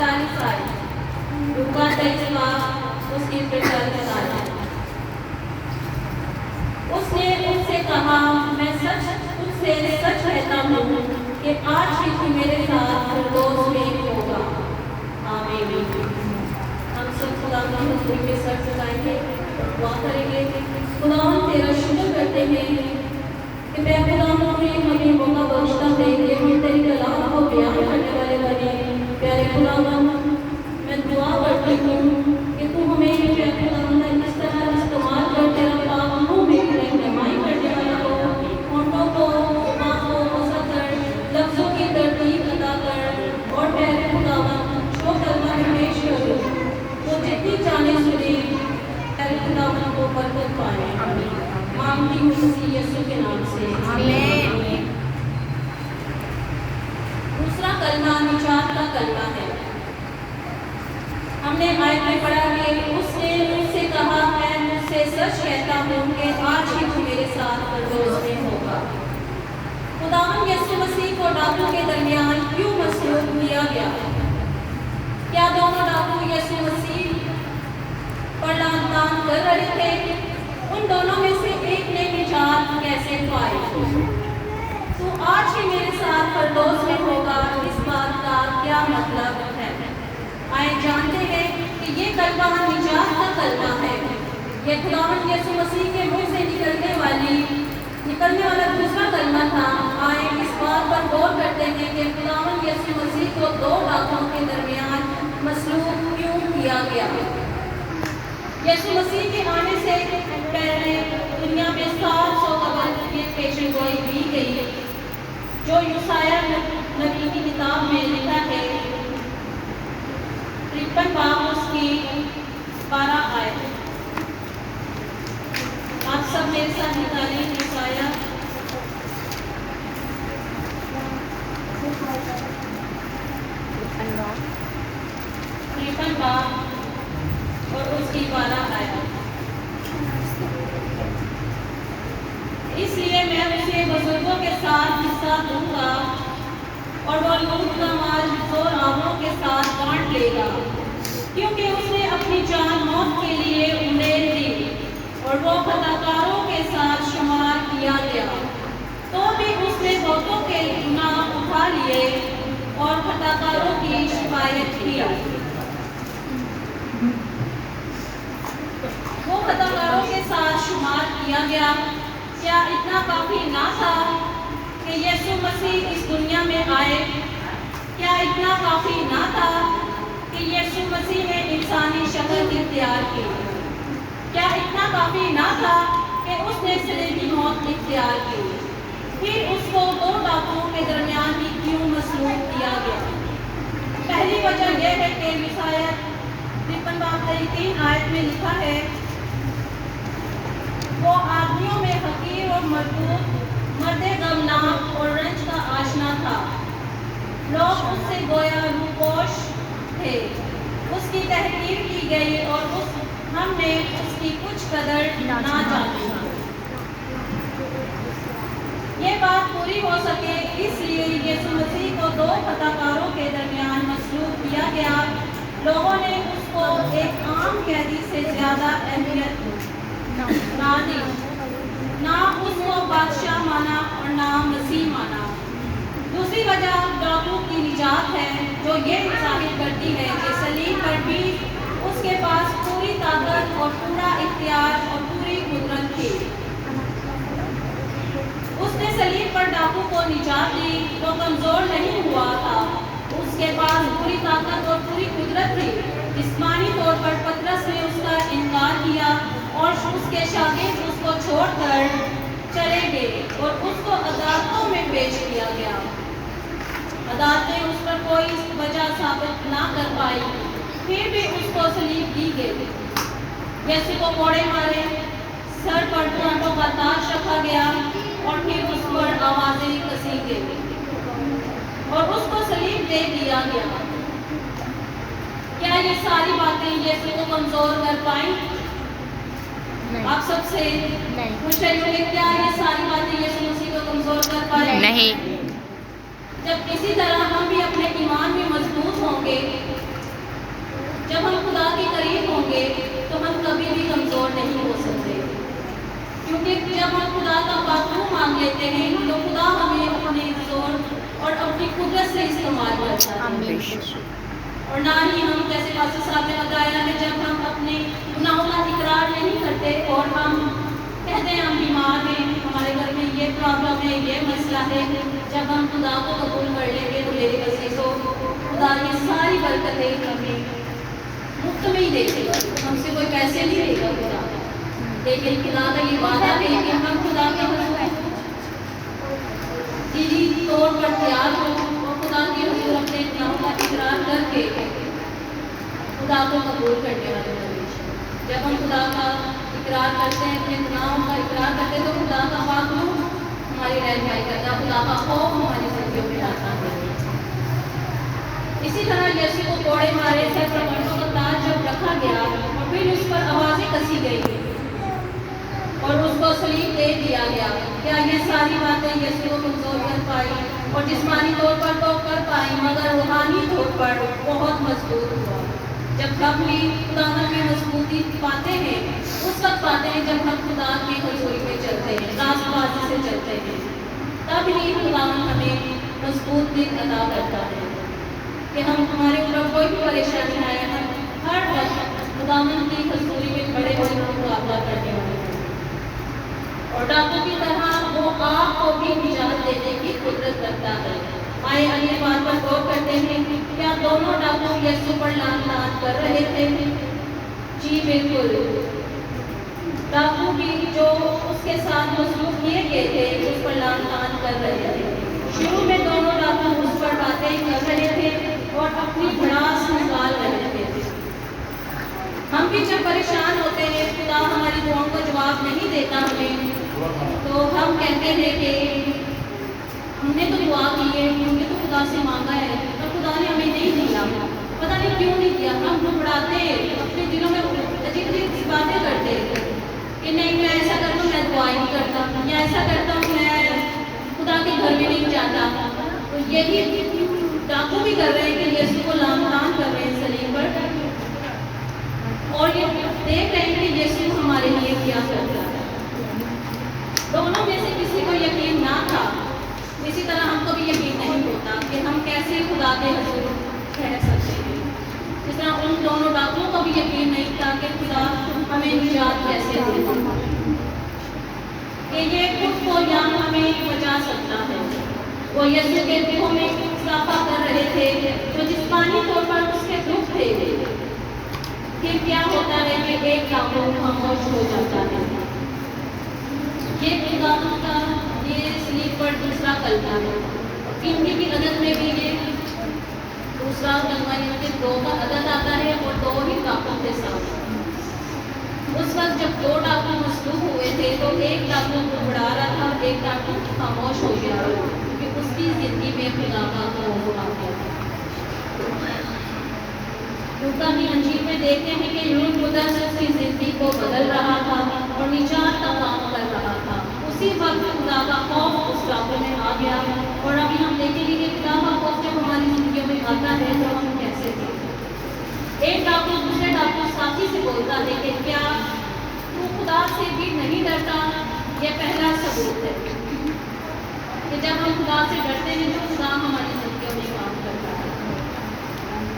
45 آئے، لوکا 23 باب اس کی 45 آئے۔ اس نے ان سے کہا، میں تجھ سے سچ کہتا ہوں کہ آج ہی تو میرے ساتھ فردوس میں ہوگا۔ آمین۔ ہم سب خدا کی حضور کے سر جھکائیں گے، دعا کریں گے۔ خدا ہم تیرا شکر کرتے ہیں کہ میں خدا ہمیں موقع بخشتا ہے کہ ہم تیری کلام کو بیان کرنے والے بنے۔ پیارے خدا میں دعا کرتی ہوں کہ تو ہمیں یہ خدا اس طرح استعمال کر تیرا کلام ہم میری رہنمائی کرنے والا ہو، ہونٹوں کو زبان کو وسعت کر، لفظوں کی ترتیب عطا کر، اور پیارے خدا جو کلمہ میں پیش کروں وہ جتنی جانے سنی پیارے خدا کو برکت پائے۔ مانگتی ہوں مسیح یسوع کے نام سے، آمین۔ دوسرا کلمہ نجات کا کلمہ ہے۔ ہم نے آیت میں پڑھا کہ اس نے مجھ سے کہا، میں مجھ سے سچ کہتا ہوں کہ آج ہی تو میرے ساتھ فردوس میں ہوگا۔ خداوند یسوع مسیح کو ڈاکو کے درمیان کیوں مسلوب کیا گیا؟ کیا دونوں ڈاکو یسوع مسیح پر لعن طعن کر رہے تھے؟ ان دونوں میں سے ایک نے نجات کیسے پائی؟ تو آج ہی میرے ساتھ فردوس میں ہوگا، اس بات کا کیا مطلب ہے؟ آئے جانتے ہیں کہ یہ کلمہ نجات کا کلمہ ہے۔ یہ خداوند یسوع مسیح کے منہ سے نکلنے والا دوسرا کلمہ تھا۔ آئے اس بات پر غور کرتے ہیں کہ خداوند یسوع مسیح کو دو ڈاکوؤں کے درمیان مسلوب کیوں کیا گیا؟ یسوع مسیح کے آنے سے پہلے دنیا میں 700 قبل یہ پیشن گوئی دی گئی جو یسایہ نبی کی کتاب میں لکھا ہے، 53 باب اس کی 12 آیت۔ آپ سب میرے ساتھ نکالیں یسایہ 53 باب اور اس کی 12 آیت۔ اس لیے میں اسے بزرگوں کے ساتھ حصہ دوں گا اور وہ لوٹ کا مال زور آوروں کے ساتھ بانٹ لے گا، کیونکہ اس نے اپنی جان موت کے لیے اندھیر دی اور وہ خطاکاروں کے ساتھ شمار کیا گیا، تو بھی اس نے بہتوں کے گناہ اٹھا لیے اور خطاکاروں کی شفاعت کی۔ وہ خطاکاروں کے ساتھ شمار کیا گیا۔ کیا اتنا کافی نہ تھا کہ یسوع مسیح اس دنیا میں آئے؟ کیا اتنا کافی نہ تھا کہ یسوع مسیح نے انسانی شکل اختیار کی؟ کیا اتنا کافی نہ تھا کہ اس نے صلیبی موت اختیار کی؟ پھر اس کو دو ڈاکوؤں کے درمیان بھی کیوں مسلوب کیا گیا؟ پہلی وجہ یہ ہے کہ یسایہ 53 باب 3 آیت میں لکھا ہے، وہ آدمیوں میں حقیر اور مردود، مرد غمناک اور رنج کا آشنا تھا۔ لوگ اس سے گویا روپوش تھے، اس کی تحقیر کی گئی اور ہم نے اس کی کچھ قدر نہ جانی۔ یہ بات پوری ہو سکے اس لیے یسوع مسیح کو دو خطاکاروں کے درمیان مسلوب کیا گیا۔ لوگوں نے اس کو ایک عام قیدی سے زیادہ اہمیت نہ دی، نہ اس کو بادشاہ مانا اور نہ مسیح مانا۔ دوسری وجہ ڈاکو کی نجات ہے، جو یہ ظاہر کرتی ہے کہ صلیب پر بھی اس کے پاس پوری طاقت اور پورا اختیار اور پوری قدرت تھی۔ اس نے صلیب پر ڈاکو کو نجات دی، وہ کمزور نہیں ہوا تھا، اس کے پاس پوری طاقت اور پوری قدرت تھی۔ جسمانی طور پر پطرس نے اس کا انکار کیا اور اس کے شاگرد اس کو چھوڑ کر چلے گئے اور اس کو عدالتوں میں پیش کیا گیا۔ عدالتیں اس پر کوئی وجہ ثابت نہ کر پائی، پھر بھی اس کو صلیب دی گئی۔ یسوع کو کوڑے مارے، سر پر کانٹوں کا تاج رکھا گیا اور پھر اس پر آوازیں کسی گئی اور اس کو صلیب دے دیا گیا۔ کیا یہ ساری باتیں یسوع کو کمزور کر پائیں؟ آپ سب سے پوچھ رہے ہوں گے، کیا یہ ساری باتیں یسوع مسیح کو کمزور کر پائیں؟ نہیں۔ جب کسی طرح ہم بھی اپنے ایمان میں مضبوط ہوں گے جب ہم خدا کے قریب ہوں گے تو ہم کبھی بھی کمزور نہیں ہو سکتے، کیونکہ جب ہم خدا کا باتوں مانگ لیتے ہیں تو خدا ہمیں اپنے زور اور اپنی قدرت سے استعمال کرتا ہے، اور نہ ہی ہم جیسے پاسٹر صاحب نے بتایا ہے جب ہم اپنے گناہوں کا اقرار نہیں کرتے اور ہم کہتے ہیں ہم بیمار ہیں، ہمارے گھر میں یہ پرابلم ہے، یہ مسئلہ ہے، جب ہم خدا کو قبول کر لیں گے تو میرے عزیزوں خدا یہ ساری برکتیں ہمیں مفت میں ہی دے گا، ہم سے کوئی پیسے نہیں لے گا خدا، لیکن خدا کا یہ وعدہ ہے کہ ہم خدا کے حضور دلی طور پر تیار ہو اور خدا کے حضور اپنے گناہوں کا اقرار کر کے خدا کو قبول کرنے والے بنے۔ جب ہم خدا کا اقرار کرتے ہیں، اپنے گناہوں کا اقرار کرتے ہیں تو خدا کا باغلو ہماری رہنمائی کرتا ہے، خدا کا خوف ہماری زندگیوں میں آتا ہے۔ اسی طرح یسوع کو کوڑے مارے سر پر مرضوں کا تاج جب رکھا گیا اور پھر اس پر آوازیں کسی گئی اور اس کو صلیب دے دیا گیا، کیا یہ ساری باتیں یسوع کو کمزور کر پائی اور جسمانی طور پر تو کر پائی مگر روحانی طور پر بہت مضبوط ہوا۔ جب ہم بھی خدا میں مضبوطی پاتے ہیں اس وقت پاتے ہیں جب ہم خدا کی حضوری میں چلتے ہیں، راست بازی سے چلتے ہیں، تب ہی خدا ہمیں مضبوط دل عطا کرتا ہے کہ ہم ہمارے اوپر کوئی بھی پریشانی آئے ہم ہر وقت خداوند کی حضوری میں کھڑے ہو کر مقابلہ کرنے والے ہیں، اور ڈاکو کی طرح وہ آپ کو بھی نجات دینے کی قدرت رکھتا ہے۔ آئے اگلی بات پر غور کرتے ہیں، کیا دونوں ڈاکو یسوع پر لعن طعن کر رہے تھے؟ جی بالکل، ڈاکو بھی جو اس کے ساتھ مسلوق کیے گئے تھے اس پر لعن طعن کر رہے تھے۔ شروع میں دونوں ڈاکو اس پر باتیں کر رہے تھے اور اپنی بھڑاس نکال رہے تھے۔ ہم بھی جب پریشان ہوتے ہیں، خدا ہماری دعاؤں کو جواب نہیں دیتا ہمیں، تو ہم کہتے ہیں کہ ہم نے تو دعا کی ہے، ہم نے تو خدا سے مانگا ہے اور خدا نے ہمیں نہیں دیا، پتہ نہیں کیوں نہیں دیا۔ ہم گھبراتے اپنے دلوں میں عجیب عجیب سی باتیں کرتے کہ نہیں میں ایسا کرتا ہوں، میں دعا ہی نہیں کرتا، یا ایسا کرتا ہوں میں خدا کے گھر میں نہیں جاتا۔ تو یہی ڈاکو بھی کر رہے ہیں کہ یسوع کو لعن طعن کر رہے ہیں صلیب پر، اور یہ دیکھ رہے ہیں کہ یسوع ہمارے لیے کیا کرتا ہے۔ دونوں میں سے کسی کو یقین نہ تھا، اسی طرح ہم کو بھی یقین نہیں ہوتا کہ ہم کیسے خدا کے حضور ٹھہر سکتے ہیں۔ اس طرح ان دونوں ڈاکوؤں کو بھی یقین نہیں تھا کہ خدا ہمیں نجات کیسے دے گا، کہ یہ خود کو یا ہمیں بچا سکتا ہے۔ وہ یسوع کے دکھوں میں اضافہ کر رہے تھے جو جسمانی طور پر اس کے دکھ تھے، پھر کیا ہوتا ہے کہ ایک ڈاکو خاموش ہو جاتا ہے۔ یہ خدا کا یہ صلیب پر دوسرا کلمہ ہے، کیونکہ کی عدد میں بھی یہ دوسرا کلمہ یعنی کہ 2 کا عدد آتا ہے اور 2 ہی ڈاکو کے ساتھ۔ اس وقت جب 2 ڈاکو مصلوب ہوئے تھے تو ایک ڈاکو گھبرا رہا تھا، ایک ڈاکو خاموش ہو گیا کیونکہ اس کی زندگی میں خدا کا خوف آ گیا۔ لوکا کی انجیل میں دیکھتے ہیں کہ روح القدس اس کی زندگی کو بدل رہا تھا اور نجات کا کام کر رہا تھا۔ اسی وقت خدا کا خوف اس ڈاکو میں آ گیا، اور ابھی ہم دیکھیں گے کہ خدا کا خوف جب ہماری زندگیوں میں آتا ہے تو ہم کیسے تھے۔ ایک ڈاکو دوسرے ڈاکو ساتھی سے بولتا ہے کہ کیا تو خدا سے بھی نہیں ڈرتا؟ یہ پہلا ثبوت ہے کہ جب ہم خدا سے ڈرتے ہیں تو خدا ہماری زندگیوں میں کام کرتا ہے۔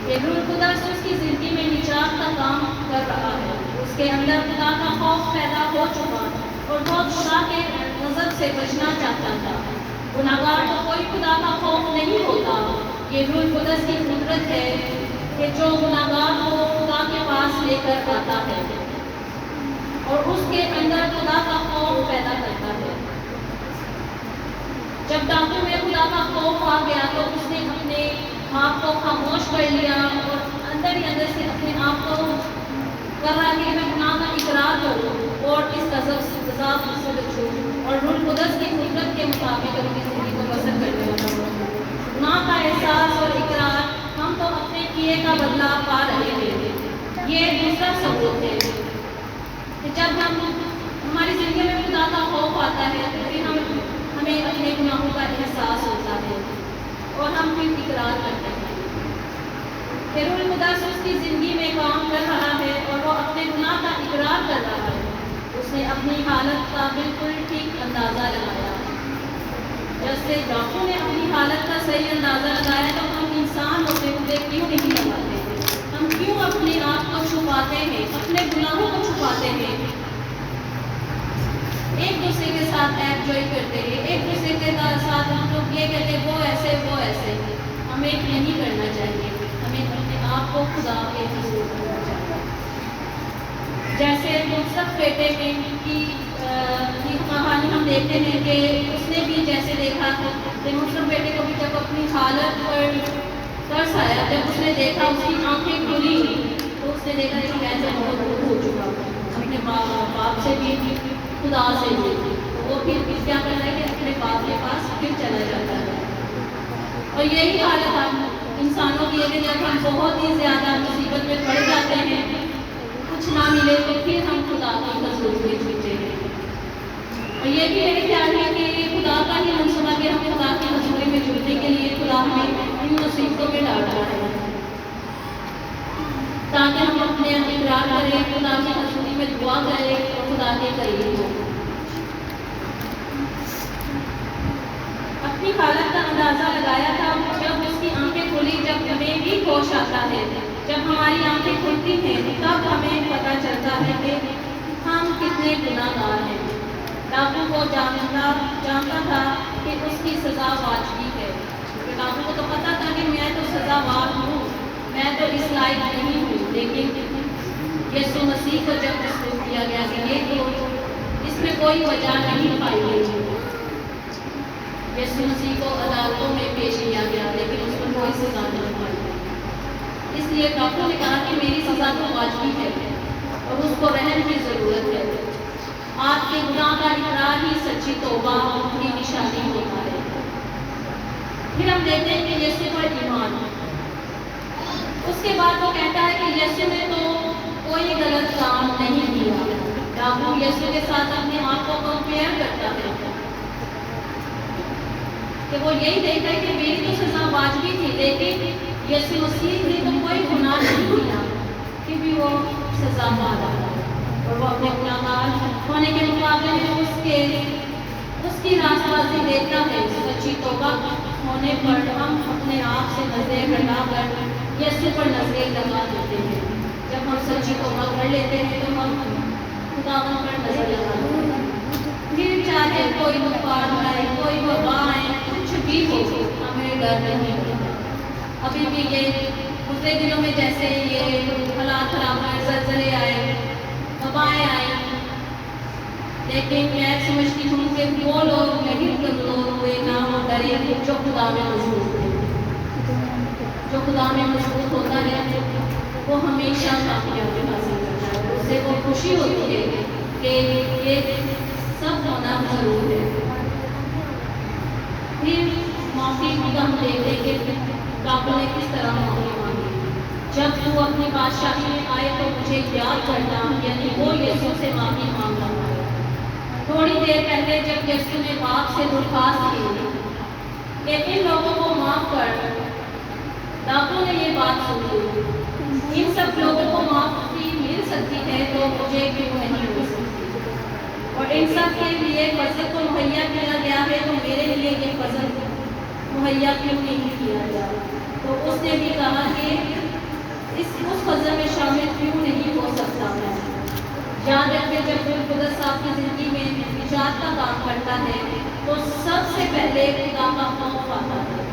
یہ روح القدس اس کی زندگی میں نجات کا کام کر رہا ہے، اس کے اندر خدا کا خوف پیدا ہو چکا اور بہت خدا کے غضب سے بچنا چاہتا تھا۔ گناہگار کو کوئی خدا کا خوف نہیں ہوتا۔ یہ روح القدس کی قدرت ہے کہ جو گناہگار کو خدا کے پاس لے کر آتا ہے اور اس کے اندر خدا کا خوف پیدا کرتا ہے۔ جب ڈاکو میں خدا کا خوف آ گیا تو اس نے اپنے آپ کو خاموش کر لیا اور اندر ہی اندر سے اپنے آپ کو کر رہا کہ میں گناہ کا اقرار کروں اور اس غضب سے بچوں اور روح القدس کی قدرت کے مطابق اپنی زندگی کو بسر کرنے والا ہوں۔ گناہ کا احساس اور اقرار، ہم تو اپنے کیے کا بدلہ پا رہے ہیں۔ یہ دوسرا ثبوت ہے کہ جب ہماری زندگی میں خدا کا خوف آتا ہے تو پھر ہمیں اپنے گناہوں کا احساس ہوتا ہے اور ہم پھر اقرار کرتے ہیں۔ پھر روح القدس اس کی زندگی میں کام کر رہا ہے اور وہ اپنے گناہ کا اقرار کر رہا ہے، اس نے اپنی حالت کا بالکل ٹھیک اندازہ لگایا۔ جیسے ڈاکٹر نے اپنی حالت کا صحیح اندازہ لگایا تو ہم انسان ہوتے ہوئے کیوں نہیں لگاتے؟ ہم کیوں اپنے آپ کو چھپاتے ہیں، اپنے گناہوں کو چھپاتے ہیں؟ ایک دوسرے کے ساتھ ایپ جوئی کرتے ہیں، ایک دوسرے کے ساتھ ہم لوگ یہ کہتے ہیں وہ ایسے وہ ایسے۔ ہمیں نہیں کرنا چاہیے، ہمیں اپنے آپ کو خدا کے حضور کرنا چاہیے۔ جیسے مصطفیٰ بیٹے کی کہانی ہم دیکھتے ہیں کہ اس نے بھی جیسے دیکھا کہ مصطفیٰ بیٹے کو بھی جب اپنی حالت پر ترس آیا، جب اس نے دیکھا اس کی آنکھیں کھلی تو اس نے دیکھا کہ میں سے بہت دور ہو چکا ہوں، اپنے باپ سے بھی خدا سے بھی۔ وہ پھر کیا کرتا ہے کہ اپنے باپ کے پاس پھر چلا جاتا ہے۔ اور یہی حالت ہم انسانوں کی ہے کہ جب ہم بہت ہی زیادہ مصیبت میں پڑ جاتے ہیں، کچھ نہ ملے تو پھر ہم خدا کی حضور میں جھکتے ہیں۔ اور یہ بھی میرے خیال ہے کہ خدا کا ہی منصوبہ کہ ہم خدا کی حضوری میں جڑنے کے لیے خدا ہمیں ان مصیبتوں میں ڈال رہا ہے تاکہ ہم اپنے اقرار کریں، خدا کی حضوری میں دعا کریں اور خدا کے قریب ہوں۔ اپنی حالت کا اندازہ لگایا تھا جب اس کی آنکھیں کھلی، جب ہمیں بھی ہوش آتا ہے، جب ہماری آنکھیں کھلتی ہیں تب ہمیں پتہ چلتا ہے کہ ہم کتنے گناہ گار ہیں۔ ڈاکو کو جانتا تھا کہ اس کی سزا واجبی ہے، کیونکہ ڈاکو کو تو پتہ تھا کہ میں تو سزاوار ہوں، میں تو اس لائق نہیں ہوں، لیکن یسوع مسیح کو جب مصلوب کیا گیا کہ یہ تو اس میں کوئی وجہ نہیں پائی گئی۔ یسوع مسیح کو عدالتوں میں پیش کیا گیا لیکن اس کو کوئی سزا نہیں پائی گئی۔ اس لیے ڈاکٹر نے کہا کہ میری سزا تو واجبی ہے اور اس کو رحم کی ضرورت ہے۔ آپ کے گناہ کا اقرار ہی سچی توبہ کی نشانی ہوتا ہے۔ پھر ہم دیکھتے ہیں کہ یسوع پر ایمان، اس کے بعد وہ کہتا ہے کہ یسوع نے تو کوئی غلط کام نہیں کیا۔ ڈاکو یسوع کے ساتھ اپنے آپ کو کمپیئر کرتا ہے کہ وہ یہی دیکھتا ہے کہ میری تو سزا واجبی تھی لیکن یسوع مسیح نے تو کوئی گناہ نہیں کیا کہ بھی وہ سزا پا رہا ہے، اور وہ اپنے گناہ گار ہونے کے مقابلے میں اس کی راست بازی دیتا ہے۔ سچی توبہ ہونے پر ہم اپنے آپ سے نظریں ہٹا کر یسوع پر نظریں لگا دیتے ہیں۔ جب ہم سچی توبہ کر لیتے ہیں تو ہم خداوند پر نظر لگا دیتے ہیں۔ پھر چاہے کوئی طوفان آئے، کوئی وبا آئے، کچھ بھی ہو، ہمیں ڈر نہیں ہوتا۔ ابھی بھی یہ گزرے دنوں میں جیسے یہ حالات خراب ہوئے، زلزلے آئے، وبائیں آئیں، لیکن میں سمجھتی ہوں کہ وہ لوگ نہیں کمزور ہوئے، نہ وہ ڈرے جو خدا میں مضبوط ہے۔ جو خدا میں مضبوط ہوتا ہے وہ ہمیشہ کامیابی حاصل کرتا ہے، اس سے وہ خوشی ہوتی ہے کہ یہ سب ہونا ضرور ہے۔ پھر معافی کا ہم دیکھتے کہ ڈاکٹر نے کس طرح معافی مانگی۔ جب تو اپنی بادشاہی میں آئے تو مجھے یاد کرنا، یعنی وہ یسوع سے معافی مانگ رہا ہے۔ تھوڑی دیر پہلے جب یسوع نے باپ سے درخواست کی کہ ان لوگوں کو معاف کر، ڈاکٹر نے یہ بات سنی، ان سب لوگوں کو معافی مل سکتی ہے تو مجھے کیوں نہیں مل سکتی؟ اور ان سب کے لیے فضل کو مہیا کیا گیا ہے تو میرے لیے یہ فضل مہیا کیوں نہیں کیا گیا؟ تو اس نے بھی کہا کہ اس فضل میں شامل کیوں نہیں ہو سکتا ہے؟ یاد رکھیں جب روح القدس آپ کی زندگی میں نجات کا کام کرتا ہے تو سب سے پہلے خدا کا خوف آتا ہے۔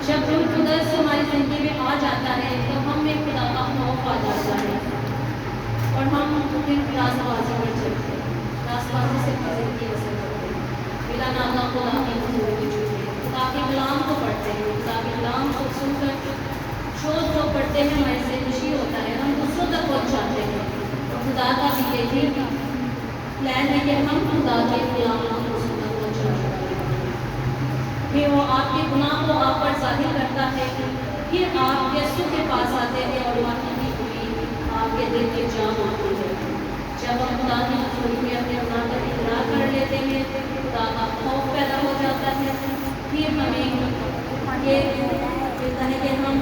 جب روح القدس ہماری زندگی میں آ جاتا ہے تو ہم میں خدا کا خوف آ جاتا ہے اور ہم پھر راست بازی پر چلتے ہیں، راست بازی سے اپنی زندگی بسر کرتے ہیں، بلا ناغہ خدا کی حضور میں جھکتے ہیں، خدا کے کلام کو پڑھتے ہیں، خدا کے کلام کو سن کر جو پڑھتے ہیں ہمارے سے خوشی ہوتا ہے، ہم دوسروں تک پہنچاتے ہیں۔ اور خدا کا بھی یہی پلان ہے کہ ہم خدا کے کلام کو دوسروں تک پہنچاتے ہیں۔ پھر وہ آپ کے گناہ کو آپ پر ظاہر کرتا ہے، پھر آپ یسوع کے پاس آتے ہیں اور معافی کی امید آپ کے دل میں جام ہوتی ہے۔ جب ہم خدا کی حضوری میں اپنے گناہ کا اقرار کر لیتے ہیں، خدا کا خوف پیدا ہو جاتا ہے، پھر ہمیں یہ ملتا ہے کہ ہم